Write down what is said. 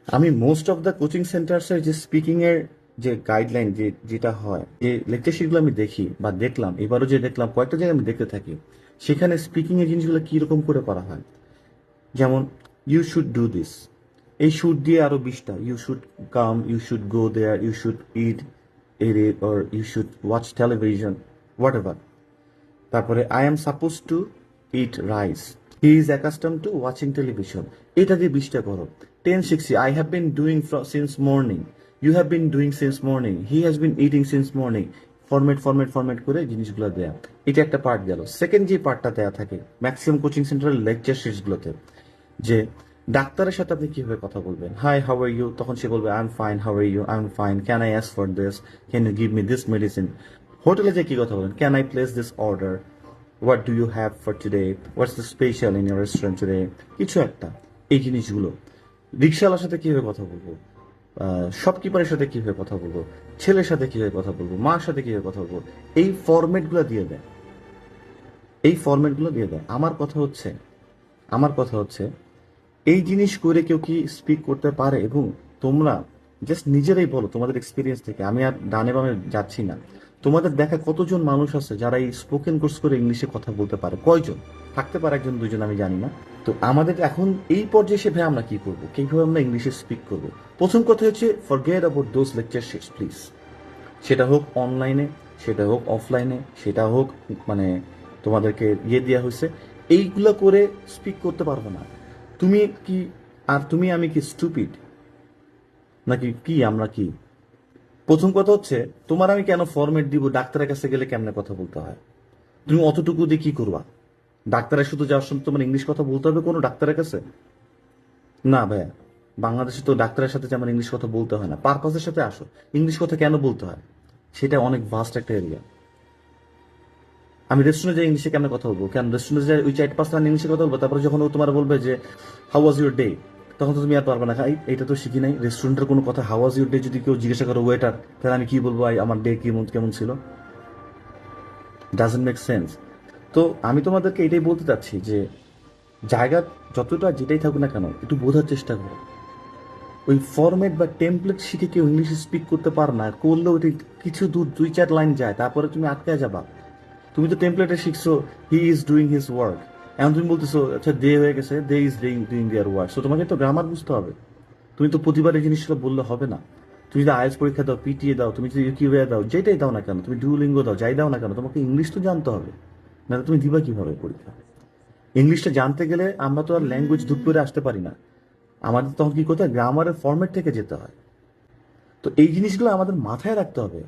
আমি most of the coaching সেন্টার্সের যে speaking এর যে গাইডলাইন যেটা হয়, যে লেকচার শিটগুলো আমি দেখি বা দেখলাম, এবারও যে দেখলাম কয়েকটা জায়গায় আমি দেখতে থাকি, সেখানে স্পিকিং এর জিনিসগুলো কিরকম করে করা হয়। যেমন ইউ শুড ডু দিস, এই শুড দিয়ে আরো 20টা, you should come, you should go there, you should eat at or you should watch television, whatever. তারপরে I am suppose to eat rice, he is accustom to watching television, এটা দিয়ে 20টা করো। 10 শিখছি, I have been doing since morning, you have been doing since morning, he has been eating since morning. Format format format করে জিনিসগুলো দেয়া, এটা একটা পার্ট গেল। সেকেন্ড যে পার্টটা দেয়া থাকে ম্যাক্সিমাম কোচিং সেন্টারের লেকচার শিটসগুলোতে, যে ডাক্তারের সাথে আপনি কিভাবে কথা বলবেন, হাই হাউ আর ইউ, তখন সে বলবে I am fine, how are you, I am fine, can I ask for this, can you give me this medicine. হোটেলে যে কি কথা বলবেন, can I place this order, what do you have for today, what's the special in your restaurant today, কিছু একটা। এই জিনিসগুলো রিক্সাওয়ালার সাথে কিভাবে কথা বলবো, শপকিপারের সাথে কিভাবে কথা বলবো, ছেলের সাথে কিভাবে কথা বলবো, মার সাথে কিভাবে কথা বলবো, এই ফরম্যাটগুলো দিয়ে দেয়, এই ফরম্যাটগুলো দিয়ে দেয়। আমার কথা হচ্ছে এই জিনিস করে কেউ কি স্পিক করতে পারে? এবং তোমরা জাস্ট নিজেরাই বলো তোমাদের এক্সপিরিয়েন্স থেকে, আমি আর ডানে বামে যাচ্ছি না। তোমাদের দেখা কতজন মানুষ আছে যারা এই স্পোকেন কোর্স করে ইংলিশে কথা বলতে পারে? কয়জন? থাকতে পারে একজন দুইজন, আমি জানি না। তো আমাদের এখন এই পর্যায়ে এসে ভাই আমরা কি করবো, কিভাবে আমরা ইংলিশে স্পিক করবো? প্রথম কথা হচ্ছে forget about those lecture shits please. সেটা হোক অনলাইনে, সেটা হোক অফলাইনে, সেটা হোক মানে তোমাদেরকে দেওয়া হয়েছে, এইগুলো করে স্পিক করতে পারবো না। তুমি কি, আর তুমি আমি কি স্টুপিড নাকি কি? আমরা কি? প্রথম কথা হচ্ছে, তোমার আমি কেন ফরম্যাট দিব ডাক্তারের কাছে গেলে কেমনে কথা বলতে হয়? তুমি অতটুকু দিয়ে কি করবা? ডাক্তারের শুধু যাওয়ার সময় তোমার ইংলিশ কথা বলতে হবে কোনো ডাক্তারের কাছে? না ভাইয়া, বাংলাদেশে তো ডাক্তারের সাথে যেমন ইংলিশ কথা বলতে হয় না, পারপাসের সাথে আসো। ইংলিশ কথা কেন বলতে হয়? সেটা অনেক ভাস্ট একটা এরিয়া। আমি রেস্টুরেন্টে যাই ইংলিশে কেন কথা বলবো? কেন রেস্টুরেন্টে যাই ওই 4-5 লাইন ইংলিশে কথা বলবো, তারপরে যখন ও তোমার বলবে যে হাউ ওয়াজ ইউর ডে, তখন তো তুমি আর পারবে না। এটা তো শিখি নাই রেস্টুরেন্টের কোনো কথা। হাউ ওয়াজ ইউর ডে যদি কেউ জিজ্ঞাসা করো ওয়েটার, তাহলে আমি কি বলবো? আমার ডে কেমন কেমন ছিল? Doesn't make sense. তো আমি তোমাদেরকে এটাই বলতে চাচ্ছি যে জায়গা যতটা যেটাই থাকুক না কেন, একটু বোঝার চেষ্টা করো। ওই ফরম্যাট বা টেমপ্লেট শিখে কেউ ইংলিশ স্পিক করতে পারে না, করলেও ওইটা কিছু দূর 2-4 লাইন যায়, তারপরে তুমি আটকে যাবা। তুমি তো টেমপ্লেটে শিখছো he is doing his work, এখন তুমি বলতেছো আচ্ছা দে হয়ে গেছে, they is doing their work. So তোমাকে তো গ্রামার বুঝতে হবে। তুমি তো প্রতিবার এই জিনিসটা বললে হবে না। তুমি যদি আইএলটিএস পরীক্ষা দাও, পিটিএ দাও, তুমি যদি কিউএ দাও, যেটাই দাও না কেন, তুমি ডুওলিঙ্গো দাও, যাই দাও না কেন, তোমাকে ইংলিশ তো জানতে হবে। না তুমি দিবা কিভাবে পরীক্ষা? ইংলিশটা জানতে গেলে আমরা তো আর ল্যাঙ্গুয়েজ ধুপ করে আসতে পারি না। আমাদের তখন কি করতে হয়, গ্রামারের ফরম্যাট থেকে যেতে হয়। তো এই জিনিসগুলো আমাদের মাথায় রাখতে হবে।